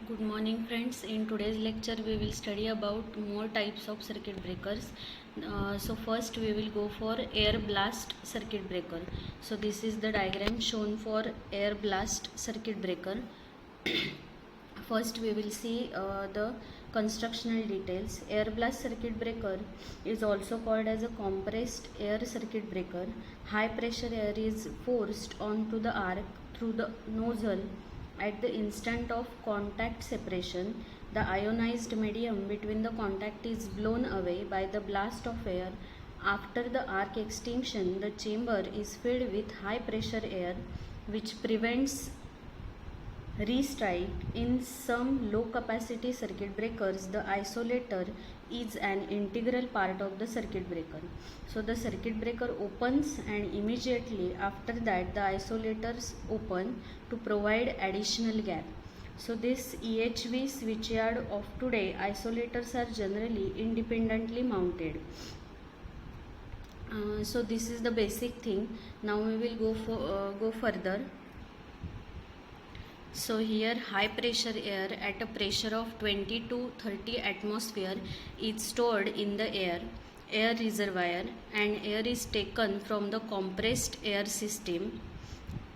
Good morning friends. In today's lecture we will study about more types of circuit breakers. So first we will go for air blast circuit breaker. So this is the diagram shown for air blast circuit breaker. First we will see the constructional details. Air blast circuit breaker is also called as a compressed air circuit breaker. High pressure air is forced onto the arc through the nozzle at the instant of contact separation. The ionized medium between the contact is blown away by the blast of air. After the arc extinction, the chamber is filled with high pressure air, which prevents restrike. In some low capacity circuit breakers, the isolator is an integral part of the circuit breaker. So the circuit breaker opens and immediately after that the isolators open to provide additional gap. So this EHV switchyard of today, isolators are generally independently mounted. So this is the basic thing. Now we will go further. So here high pressure air at a pressure of 20 to 30 atmosphere is stored in the air reservoir, and air is taken from the compressed air system.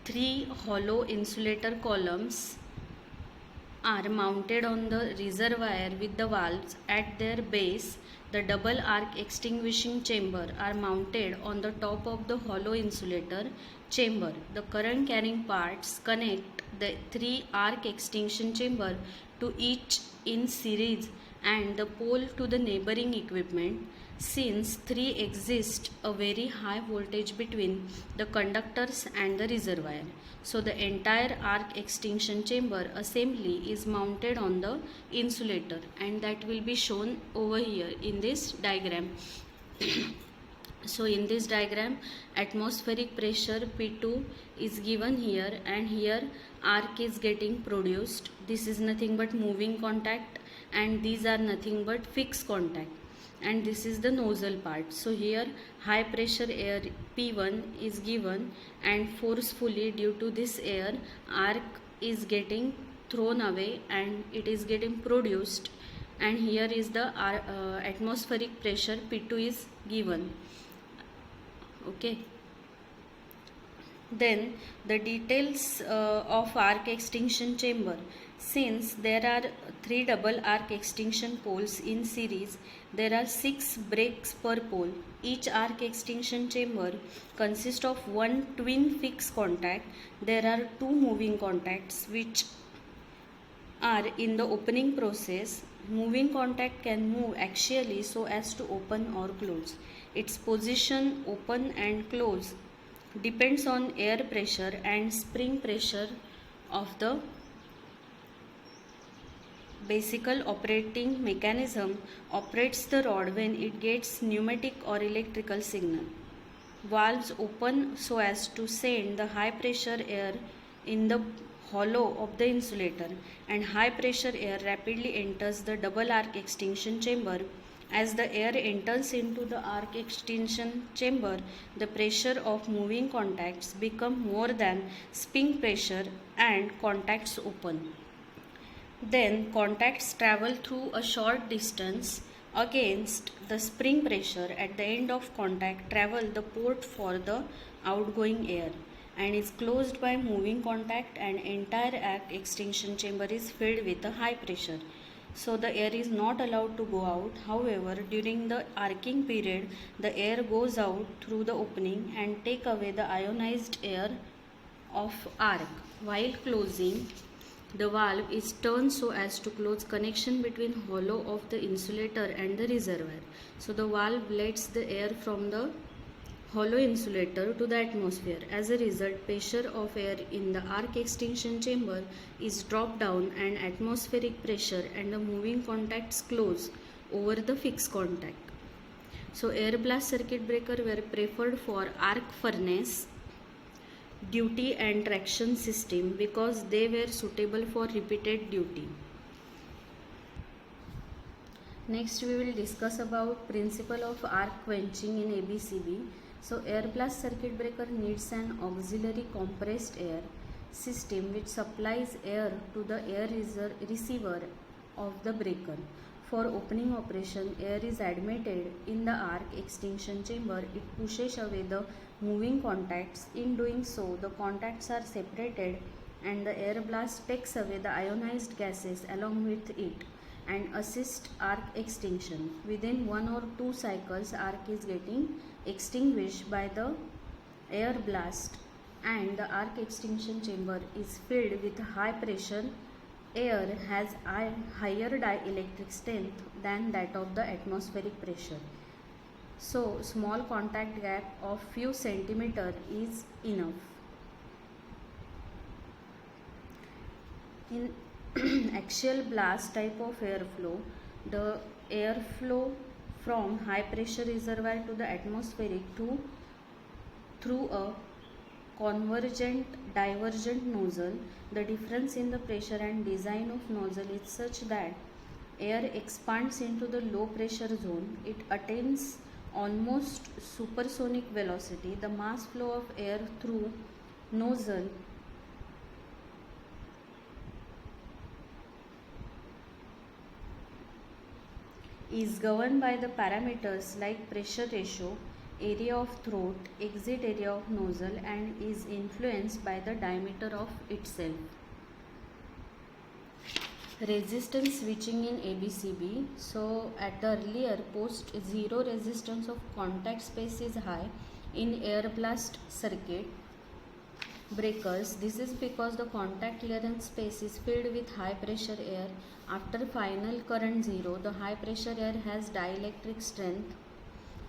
Three hollow insulator columns are mounted on the reservoir with the valves at their base. The double arc extinguishing chamber are mounted on the top of the hollow insulator chamber. The current carrying parts connect the three arc extinction chamber to each in series and the pole to the neighboring equipment. Since three exist a very high voltage between the conductors and the reservoir, so the entire arc extinction chamber assembly is mounted on the insulator, and that will be shown over here in this diagram. So in this diagram, atmospheric pressure P2 is given here, and here arc is getting produced. This is nothing but moving contact, and these are nothing but fixed contact, and this is the nozzle part. So here high pressure air P1 is given, and forcefully due to this air, arc is getting thrown away and it is getting produced, and here is the atmospheric pressure P2 is given. Okay, then the details of arc extinction chamber. Since there are three double arc extinction poles in series, there are 6 breaks per pole. Each arc extinction chamber consists of one twin fixed contact. There are 2 moving contacts which are in the opening process. Moving contact can move axially so as to open or close. Its position, open and close, depends on air pressure and spring pressure of the basical operating mechanism operates the rod when it gets pneumatic or electrical signal. Valves open so as to send the high pressure air in the hollow of the insulator, and high pressure air rapidly enters the double arc extinction chamber. As the air enters into the arc extinction chamber, the pressure of moving contacts become more than spring pressure and contacts open. Then contacts travel through a short distance against the spring pressure. At the end of contact, travel the port for the outgoing air and is closed by moving contact, and entire arc extinction chamber is filled with a high pressure. So the air is not allowed to go out. However, during the arcing period, the air goes out through the opening and take away the ionized air of arc. While closing, the valve is turned so as to close connection between hollow of the insulator and the reservoir. So the valve lets the air from the hollow insulator to the atmosphere. As a result, pressure of air in the arc extinction chamber is dropped down, and atmospheric pressure and the moving contacts close over the fixed contact. So air blast circuit breaker were preferred for arc furnace, duty and traction system because they were suitable for repeated duty. Next we will discuss about principle of arc quenching in ABCB. So air blast circuit breaker needs an auxiliary compressed air. system which supplies air to the air receiver of the breaker. For opening operation, air is admitted in the arc extinction chamber. It pushes away the moving contacts. In doing so, the contacts are separated and the air blast takes away the ionized gases along with it and assist arc extinction. Within 1 or 2 cycles, arc is getting extinguished by the air blast and the arc extinction chamber is filled with high pressure air has higher dielectric strength than that of the atmospheric pressure. So small contact gap of few centimeter is enough. In axial blast type of airflow, the airflow from high pressure reservoir to the atmospheric through a convergent divergent nozzle. The difference in the pressure and design of nozzle is such that air expands into the low pressure zone. It attains almost supersonic velocity. The mass flow of air through nozzle is governed by the parameters like pressure ratio, area of throat, exit area of nozzle, and is influenced by the diameter of itself. Resistance switching in ABCB. So at the earlier post zero resistance of contact space is high in air blast circuit breakers. This is because the contact clearance space is filled with high pressure air. After final current zero, the high pressure air has dielectric strength.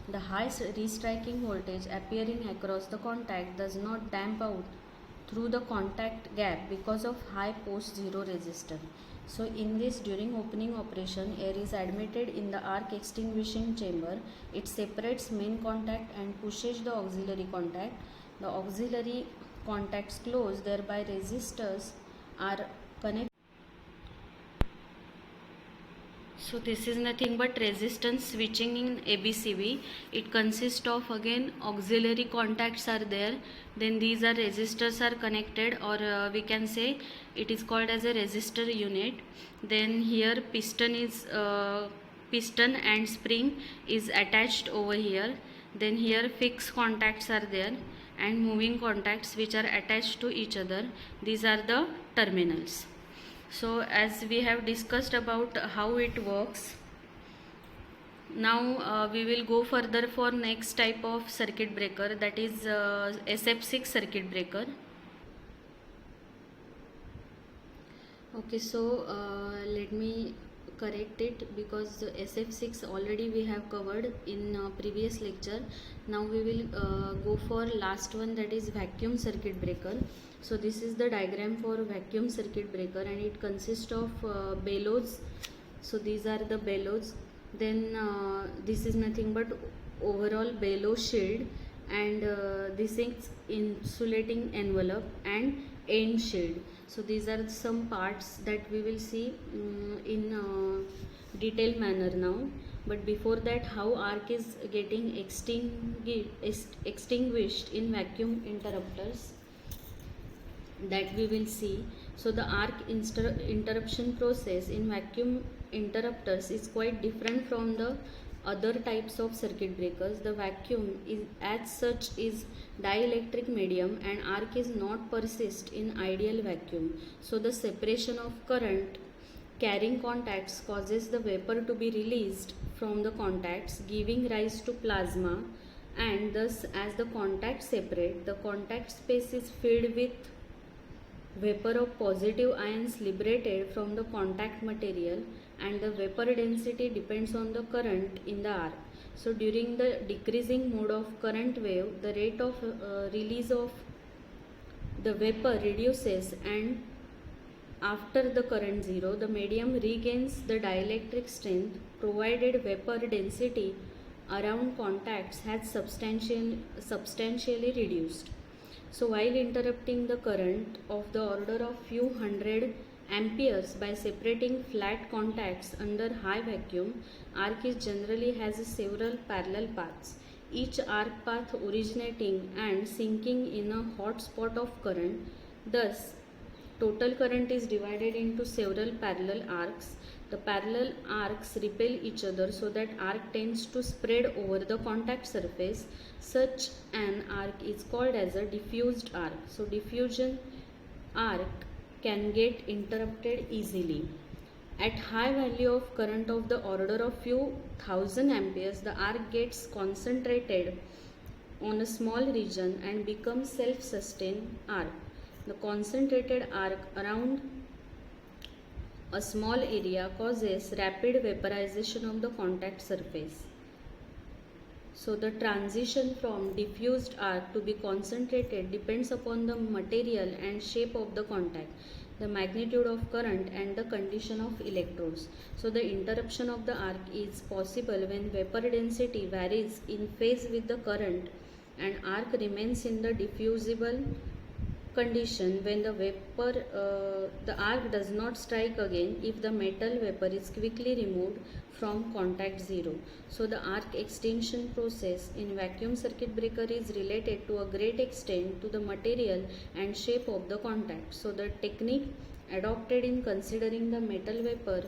The high restriking voltage appearing across the contact does not damp out through the contact gap because of high post zero resistance. So in this, during opening operation, air is admitted in the arc extinguishing chamber. It separates main contact and pushes the auxiliary contact. The auxiliary contacts close, thereby resistors are connected. So this is nothing but resistance switching in ABCB. It consists of again auxiliary contacts are there, then these are resistors are connected, or we can say it is called as a resistor unit. Then here piston and spring is attached over here. Then here fixed contacts are there and moving contacts which are attached to each other. These are the terminals. So as we have discussed about how it works, now we will go further for next type of circuit breaker, that is SF6 circuit breaker. Okay, so let me correct it because SF6 already we have covered in previous lecture. Now we will go for last one, that is vacuum circuit breaker. So this is the diagram for vacuum circuit breaker and it consists of bellows. So these are the bellows. Then this is nothing but overall bellow shield, and this is insulating envelope and end shield. So these are some parts that we will see in detailed manner now. But before that, how arc is getting extinguished in vacuum interrupters, that we will see. So the arc interruption process in vacuum interrupters is quite different from the other types of circuit breakers. The vacuum is as such is dielectric medium and arc is not persist in ideal vacuum. So the separation of current carrying contacts causes the vapor to be released from the contacts, giving rise to plasma, and thus as the contacts separate, the contact space is filled with vapor of positive ions liberated from the contact material, and the vapor density depends on the current in the arc. So during the decreasing mode of current wave, the rate of release of the vapor reduces, and after the current zero, the medium regains the dielectric strength provided vapor density around contacts has substantially reduced. So while interrupting the current of the order of few hundred amperes by separating flat contacts under high vacuum, arc is generally has several parallel paths. Each arc path originating and sinking in a hot spot of current Thus, total current is divided into several parallel arcs. The parallel arcs repel each other so that arc tends to spread over the contact surface. Such an arc is called as a diffused arc. So diffusion arc can get interrupted easily. At high value of current of the order of few thousand amperes, the arc gets concentrated on a small region and becomes self-sustained arc. The concentrated arc around a small area causes rapid vaporization of the contact surface. So the transition from diffused arc to be concentrated depends upon the material and shape of the contact, the magnitude of current and the condition of electrodes. So the interruption of the arc is possible when vapor density varies in phase with the current and arc remains in the diffusible condition when the arc does not strike again if the metal vapor is quickly removed from contact zero. So the arc extinction process in vacuum circuit breaker is related to a great extent to the material and shape of the contact. So the technique adopted in considering the metal vapor,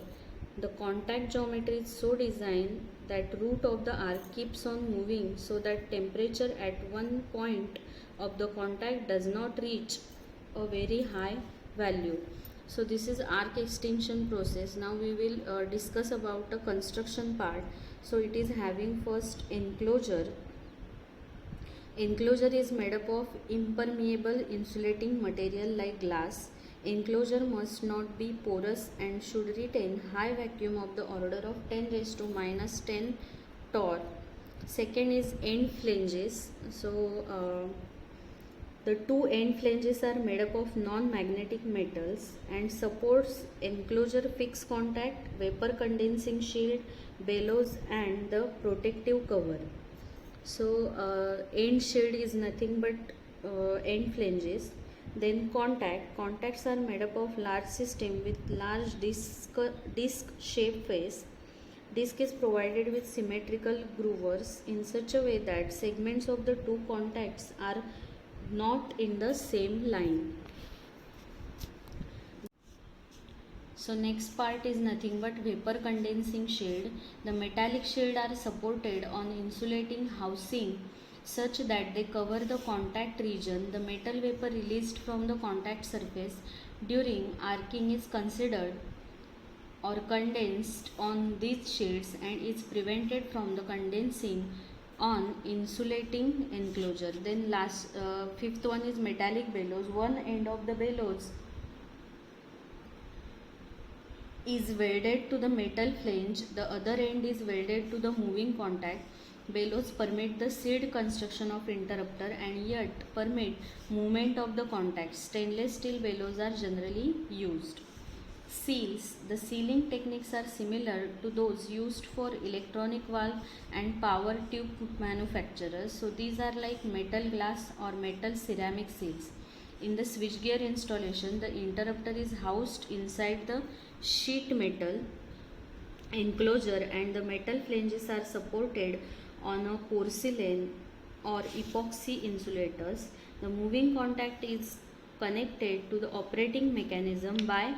the contact geometry is so designed that root of the arc keeps on moving so that temperature at one point of the contact does not reach a very high value. So this is arc extinction process. Now we will discuss about the construction part. So it is having first enclosure. Enclosure is made up of impermeable insulating material like glass. Enclosure must not be porous and should retain high vacuum of the order of 10 raised to minus 10 torr. Second is end flanges. So the two end flanges are made up of non-magnetic metals and supports enclosure fixed contact, vapor condensing shield, bellows and the protective cover. So end shield is nothing but end flanges. Then contacts are made up of large system with large disc shaped face. Disc is provided with symmetrical groovers in such a way that segments of the two contacts are not in the same line. So next part is nothing but vapor condensing shield. The metallic shield are supported on insulating housing such that they cover the contact region. The metal vapor released from the contact surface during arcing is considered or condensed on these shields and is prevented from the condensing on insulating enclosure. Then fifth one is metallic bellows. One end of the bellows is welded to the metal flange, the other end is welded to the moving contact. Bellows permit the sealed construction of interrupter and yet permit movement of the contact. Stainless steel bellows are generally used. Seals. The sealing techniques are similar to those used for electronic valve and power tube manufacturers. So these are like metal glass or metal ceramic seals. In the switchgear installation, the interrupter is housed inside the sheet metal enclosure and the metal flanges are supported on a porcelain or epoxy insulators. The moving contact is connected to the operating mechanism by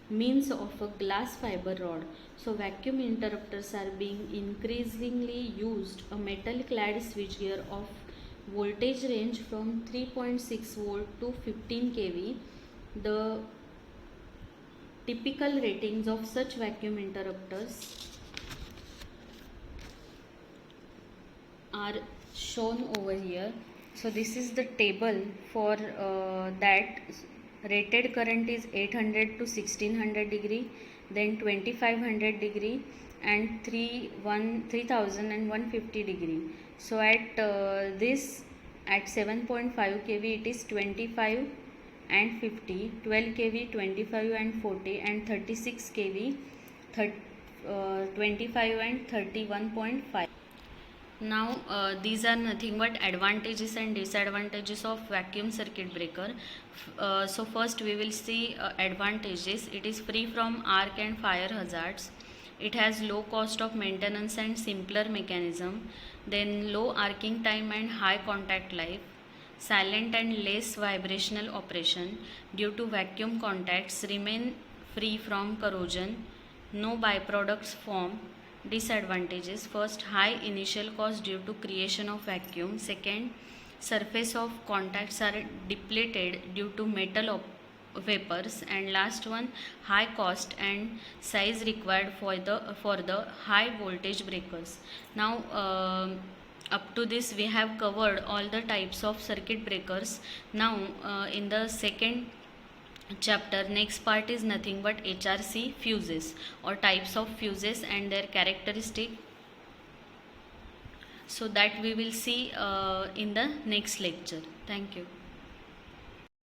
means of a glass fiber rod. So vacuum interrupters are being increasingly used. A metal clad switchgear of voltage range from 3.6 volt to 15 kV. The typical ratings of such vacuum interrupters are shown over here. So this is the table for that rated current is 800 to 1600 degree, then 2500 degree and 3000 and 150 degree. So at this at 7.5 kV it is 25 and 50, 12 kV 25 and 40 and 36 kV 25 and 31.5. Now these are nothing but advantages and disadvantages of vacuum circuit breaker. So first we will see advantages. It is free from arc and fire hazards. It has low cost of maintenance and simpler mechanism. Then low arcing time and high contact life. Silent and less vibrational operation due to vacuum contacts remain free from corrosion. No byproducts form. Disadvantages: first, high initial cost due to creation of vacuum. Second, surface of contacts are depleted due to metal vapors. And last one, high cost and size required for the high voltage breakers. Now up to this we have covered all the types of circuit breakers. Now in the second chapter, next part is nothing but HRC fuses or types of fuses and their characteristic, so that we will see in the next lecture. Thank you.